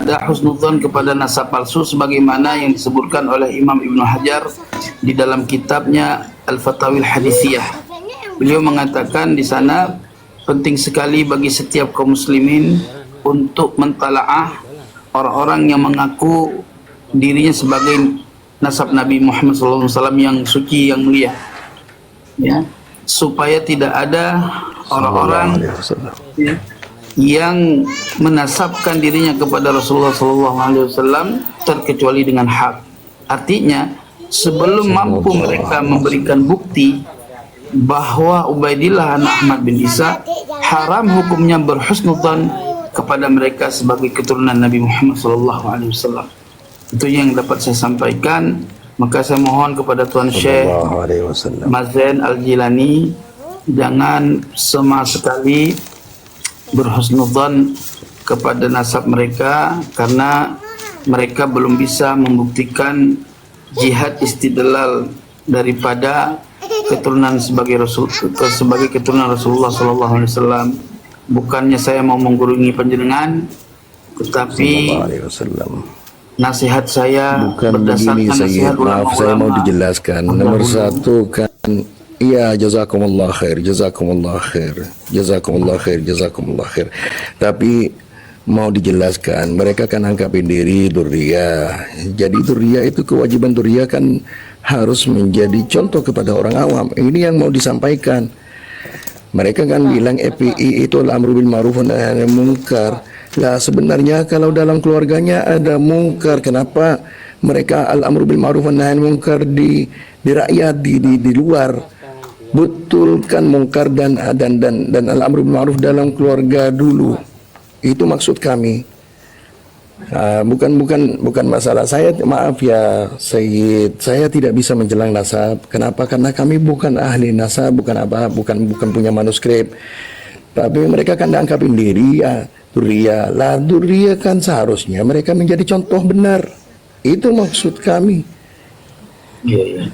ada husnudzon kepada nasab palsu sebagaimana yang disebutkan oleh Imam Ibnu Hajar di dalam kitabnya Al-Fatawil Hadithiyah. Beliau mengatakan di sana penting sekali bagi setiap kaum muslimin untuk mentalaah orang-orang yang mengaku dirinya sebagai nasab Nabi Muhammad SAW yang suci, yang mulia, ya, supaya tidak ada orang-orang yang menasabkan dirinya kepada Rasulullah SAW terkecuali dengan hak. Artinya sebelum mampu mereka memberikan bukti bahwa Ubaidillah anak Ahmad bin Isa, haram hukumnya berhusnudzan kepada mereka sebagai keturunan Nabi Muhammad SAW. Itu yang dapat saya sampaikan. Maka saya mohon kepada Tuan Syekh Mazen Al-Jilani jangan sama sekali berhusnudzan kepada nasab mereka, karena mereka belum bisa membuktikan jihad istidlal daripada keturunan sebagai keturunan Rasulullah SAW. Bukannya saya mau menggurungi panjenengan, tetapi nasihat saya bukan begini, nasihat maaf saya mau dijelaskan. Nomor satu kan, iya, jazakumullah khair, jazakumullah khair, jazakumullah khair, jazakumullah khair. Tapi mau dijelaskan, mereka kan anggapin diri durriyah. Jadi durriyah itu, kewajiban durriyah kan harus menjadi contoh kepada orang awam. Ini yang mau disampaikan. Mereka kan bilang EPI itu al-amru bil ma'ruf wa nahy anil munkar. Lah sebenarnya kalau dalam keluarganya ada mungkar, kenapa mereka al-amru bil ma'ruf wa nahy anil munkar di rakyat, di luar? Betulkan mungkar dan al-amru bil ma'ruf dalam keluarga dulu. Itu maksud kami. Bukan masalah saya, maaf ya Sayyid, saya tidak bisa menjelang nasab. Kenapa? Karena kami bukan ahli nasab, bukan punya manuskrip. Tapi mereka kan dianggapin diri ya durriyah. Lah durriyah kan seharusnya mereka menjadi contoh benar. Itu maksud kami.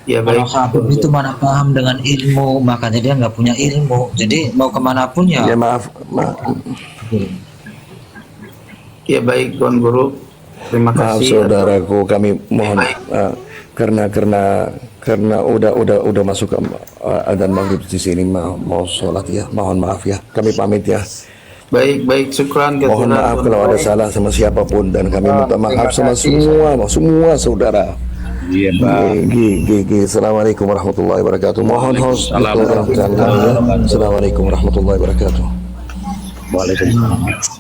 Ya, baik. Kalau Habib itu mana paham dengan ilmu, makanya dia nggak punya ilmu. Jadi mau kemanapun ya. Ya maaf. Ya baik Tuan Guru, terima kasih. Maaf saudaraku, kami mohon karena udah masuk ke adzan maghrib di sini, mau sholat ya, mohon maaf ya, kami pamit ya. Baik, syukran. Mohon maaf kalau ada salah sama siapapun, dan kami minta maaf sama semua saudara. Iya, Pak. Assalamualaikum warahmatullahi wabarakatuh. Mohon host Assalamualaikum warahmatullahi wabarakatuh. Waalaikumsalam.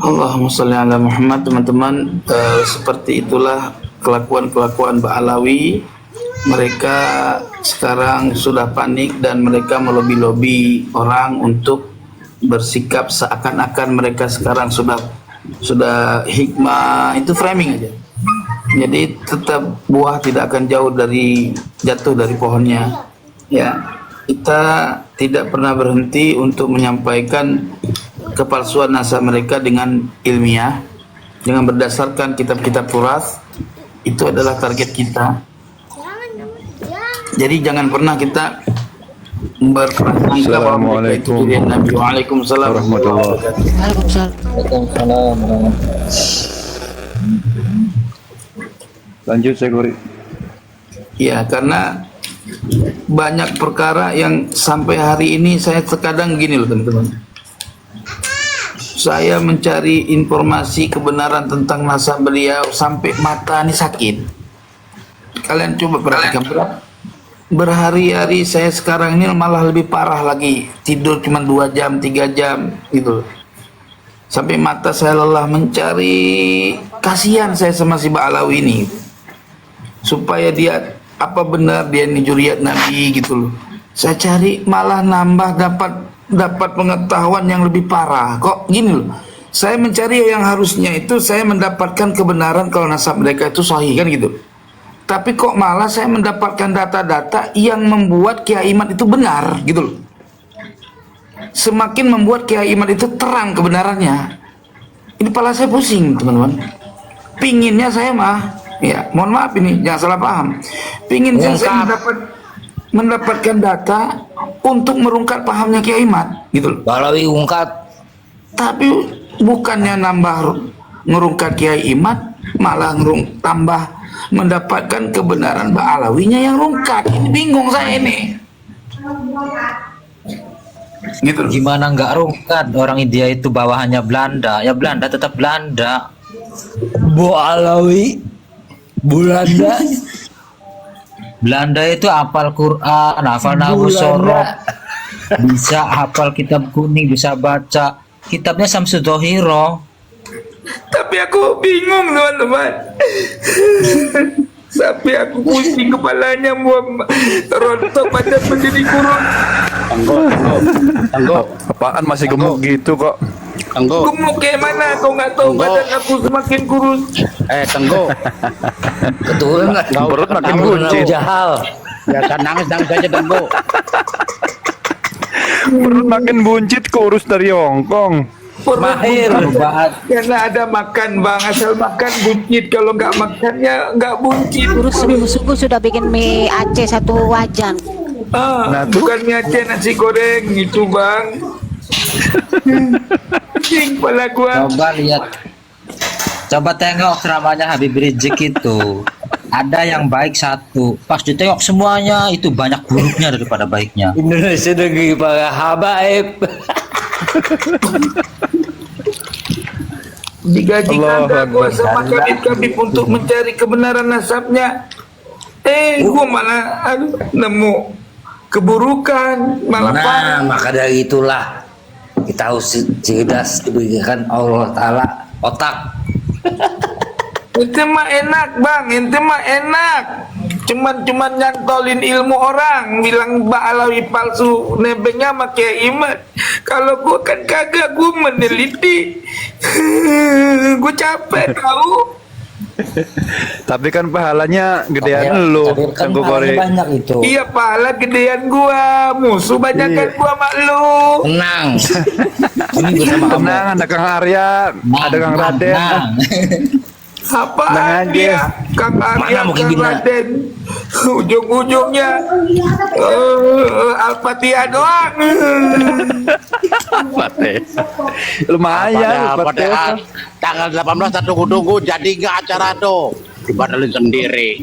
Allahumma sholli ala Muhammad. Teman-teman, seperti itulah kelakuan Ba'alawi. Mereka sekarang sudah panik dan mereka melobi-lobi orang untuk bersikap seakan-akan mereka sekarang sudah hikmah. Itu framing aja. Jadi tetap buah tidak akan jatuh dari pohonnya. Ya, kita tidak pernah berhenti untuk menyampaikan kepalsuan nasab mereka dengan ilmiah, dengan berdasarkan kitab-kitab turas. Itu adalah target kita. Jadi jangan pernah kita berprasangka bahwa mereka itu durian Nabi. Waalaikumsalam warahmatullahi wabarakatuh. Lanjut saya Gori. Ya, karena banyak perkara yang sampai hari ini saya terkadang gini loh teman-teman. Saya mencari informasi kebenaran tentang nasab beliau sampai mata ini sakit. Kalian coba perhatikan, berhari-hari saya sekarang ini malah lebih parah lagi. Tidur cuma 2 jam, 3 jam gitu. Sampai mata saya lelah mencari. Kasihan saya sama si Ba'alawi ini. Supaya dia, apa benar dia ini juriat Nabi gitu loh. Saya cari malah nambah dapat pengetahuan yang lebih parah. Kok gini loh, saya mencari yang harusnya itu saya mendapatkan kebenaran kalau nasab mereka itu sahih kan gitu, tapi kok malah saya mendapatkan data-data yang membuat Kiai Imad itu benar gitu loh. Semakin membuat Kiai Imad itu terang kebenarannya. Ini kepala saya pusing teman-teman. Pinginnya saya mah, ya mohon maaf ini jangan salah paham, pinginnya saya mendapat mendapatkan data untuk merungkat pahamnya Kiai Imad gitu loh. Balawi ungkat. Tapi bukannya nambah ngerungkat Kiai Imad, malah tambah mendapatkan kebenaran Mbak Alawinya yang rungkat. Ini bingung saya ini. Gitu loh. Gimana nggak rungkat? Orang India itu bawahannya Belanda. Ya Belanda tetap Belanda. Bu Alawi Belanda. Belanda itu hafal Quran, hafal Nahu Sorok, bisa hafal kitab kuning, bisa baca kitabnya Samsudzohiro. Tapi aku bingung teman-teman. Sampai aku pusing kepalanya, mau rontok pada menjadi kurus. Tanggo. Apaan masih gemuk gitu kok? Tanggo. Gemuk kayak mana? Kau nggak tahu badan aku semakin kurus. Tanggo. Betul nggak? Perut makin tahu, buncit. Jahal. Biasa nangis aja Tanggo. Perut makin buncit, kurus dari Hongkong. Mahir banget. Karena ada makan bang, asal makan buncit. Kalau nggak makannya nggak buncit. Terus subuh-subuh sudah bikin mie Aceh 1 wajan. Nah, tuh. Bukan mie Aceh, nasi goreng itu bang. Pusing kepala gua. Coba lihat. Coba tengok ceramahnya Habib Rizik itu. Ada yang baik satu. Pas ditengok semuanya itu banyak buruknya daripada baiknya. Indonesia negeri para habaib. Digaji Allahu kagak gua Akbar. sama kabib-kabib untuk mencari kebenaran nasabnya. Gua malah nemu keburukan, malah Nah, parah. maka dari itulah kita harus cerdas diberikan Allah Ta'ala otak. Ente mah enak bang, ente mah enak. Cuman nyantolin ilmu orang, bilang Mbak Alawi palsu, nebengnya pakai iman. Kalau gua kan kagak, gua meneliti. Gua capek tahu. Tapi kan pahalanya gedean lu, Tapi kan Tangguh Kori. pahalanya banyak itu. Iya pahala gedean gua, musuh banyakan gua mak lu. Tenang. Ini bersama kamu. Tenang, ada Kang Arya, ada Kang Raden. Tenang. Apaan Tenang dia? Kang Arya, Mana mungkin Kang bina? Raden. Ujung-ujungnya Al-Fatihah doang. Lumayan, Padahal tanggal 18 tunggu-tunggu jadi nggak acara tuh. Dibatalin sendiri.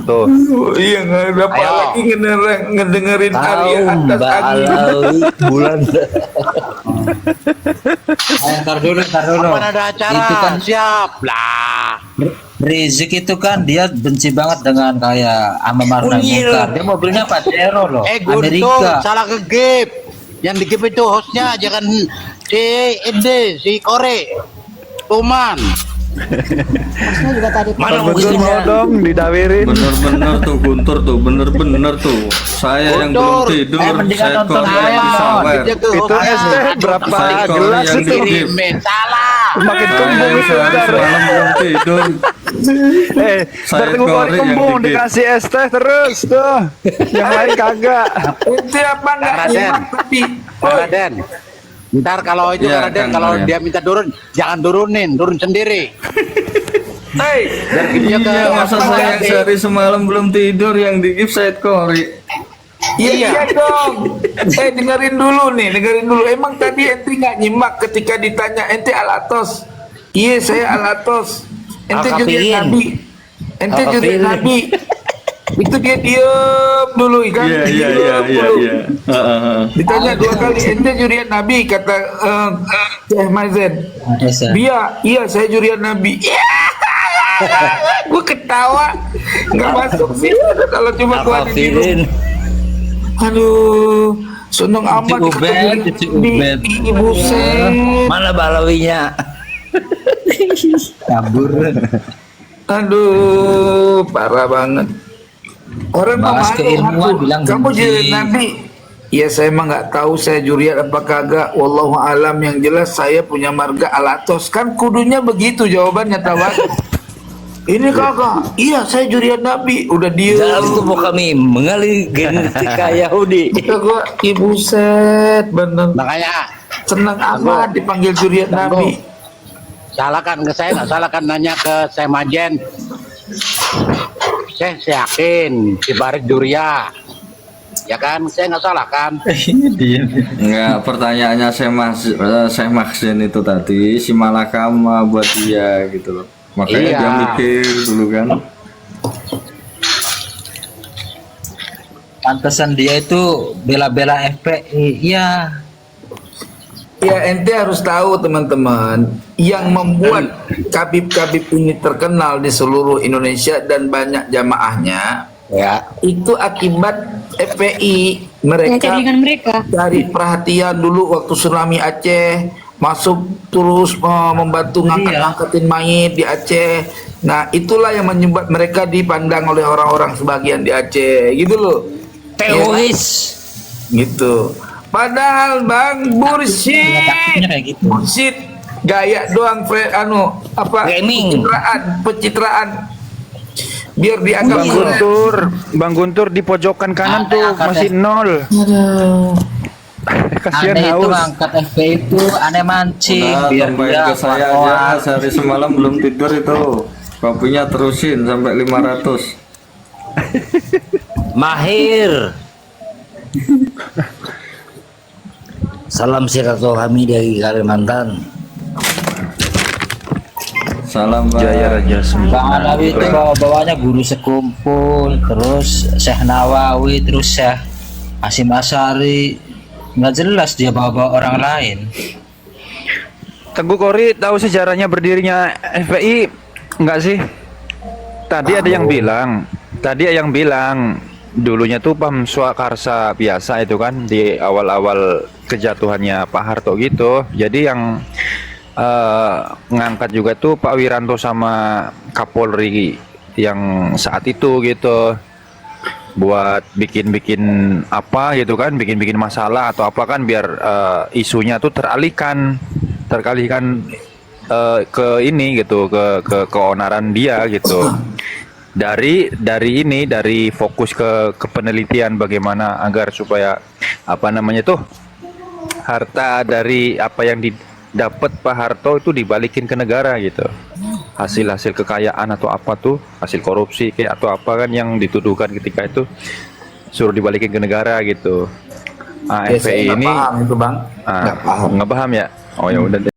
tuh. Iya nggak ada apa Ayo. lagi ngedengerin Arya Tahu atas Mbak angin. Alawi bulan. Ayo, ntar dulu. Kapan ada acara? Itu kan Siap lah. Rizik itu kan dia benci banget dengan kayak Amar Mungkar. Dia mobilnya Pajero loh. Guntur, Amerika. salah ke Gip. Yang di Gip itu hostnya jangan si Inde, si Kore. Tuman. Maksudnya juga tadi Mana Betul mau mobilnya? dong didawirin. Bener-bener tuh Guntur tuh, bener-bener tuh. Saya yang belum Guntur, tidur, mendingan saya nonton kok yang ayo. disawer. Itu Itu es teh berapa gelas yang itu? di- Salah. Makin Saya kembung itu ntar. semalam belum tidur. Saya Saya Tangguh Kori Kori yang kembung dikit. dikasih es teh terus tuh. Yang lain kagak. Ente apa nggak Kang Raden. nyimak tadi? Kang Raden. Ntar kalau itu Iya, Kang Raden, Kang kalau Raden. dia minta turun, jangan turun sendiri. Hei, Biar dia ke Iya, masa saya yang sehari semalam belum tidur yang di gift saya Kori. iya dong. Dengerin dulu. Emang tadi ente nggak nyimak ketika ditanya ente Alatos? Iya, saya Alatos. Ente Al-Kafirin. jurian Nabi. Ente jurian Al-Kafirin. Nabi. Itu dia diem dulu kan? Iya. Diem dulu. Heeh. Ditanya 2 kali, ente jurian Nabi, kata Syekh Mazen. Iya, saya jurian Nabi. Gue ketawa, nggak masuk sih kalau cuma gue ada di Al-Kafirin. rumah. Aduh, seneng amat Cuci ubed, cuci ubed. Ibu sen. Mana balawinya? Kabur. Aduh, parah banget. Orang mah Bahas malu, keilmuan, aku. bilang Kamu benci. juriat Nabi. Ya saya emang nggak tahu saya juriat apa kagak. Wallahu alam, yang jelas saya punya marga Alatos. Kan kudunya begitu jawabannya tawan. Ini kakak, iya saya juriat Nabi. Udah dia. Dalam tubuh kami mengalir genetika Yahudi. Kata gua, ibu set, bener. Makanya Senang amat dipanggil juriat Nabi. salahkan ke saya, nggak salahkan nanya ke saya Majen. Saya yakin si Barik Duria. Ya kan, saya nggak salah kan? Enggak, pertanyaannya Syekh Mahzen itu tadi si Malakam buat dia gitu loh. Makanya Iya. dia mikir dulu kan. Pantesan dia itu bela-bela FPI. Iya. Ya ente harus tahu teman-teman, yang membuat Khabib-Khabib ini terkenal di seluruh Indonesia dan banyak jamaahnya, Ya. itu akibat FPI. Mereka jaringan mereka. cari perhatian dulu waktu tsunami Aceh, masuk terus membantu ngangkat-ngangkatin mayit di Aceh. Nah itulah yang menyebabkan mereka dipandang oleh orang-orang sebagian di Aceh, gitu loh. Teroris. Gitu. Padahal Bang Bursid, Taktiknya kayak gitu. Bursid gaya doang, Gaming. pencitraan biar dianggap Bang Guntur di pojokan kanan Ada tuh angkat masih ya. 0. Kasihan Aneh itu haus. ngangkat FPI itu aneh mancing Udah, biar tambahin dia ke saya kuat-kuat. aja, sehari semalam belum tidur itu. Kopinya terusin sampai 500. Mahir. Salam silaturahmi dari Kalimantan. Salam Bang. Jaya Raja Sembilan. Bang Alawi itu bawa-bawanya guru sekumpul, terus Syekh Nawawi, terus Syekh Hasyim Asy'ari. Nggak jelas dia bawa-bawa orang lain. Teguh Kori tahu sejarahnya berdirinya FPI enggak sih? Tadi ada yang bilang dulunya tuh Pam Swakarsa biasa itu kan di awal-awal kejatuhannya Pak Harto gitu. Jadi yang ngangkat juga tuh Pak Wiranto sama Kapolri yang saat itu gitu, buat bikin-bikin apa gitu kan, bikin-bikin masalah atau apa kan, biar isunya tuh teralihkan ke ini gitu, ke keonaran dia gitu. Dari fokus ke penelitian bagaimana agar supaya apa namanya tuh harta dari apa yang didapat Pak Harto itu dibalikin ke negara gitu, hasil kekayaan atau apa tuh, hasil korupsi kayak atau apa kan yang dituduhkan ketika itu suruh dibalikin ke negara gitu. Ya, saya FPI nggak ini paham itu Bang, nggak paham. nggak paham ya. Oh ya udah deh.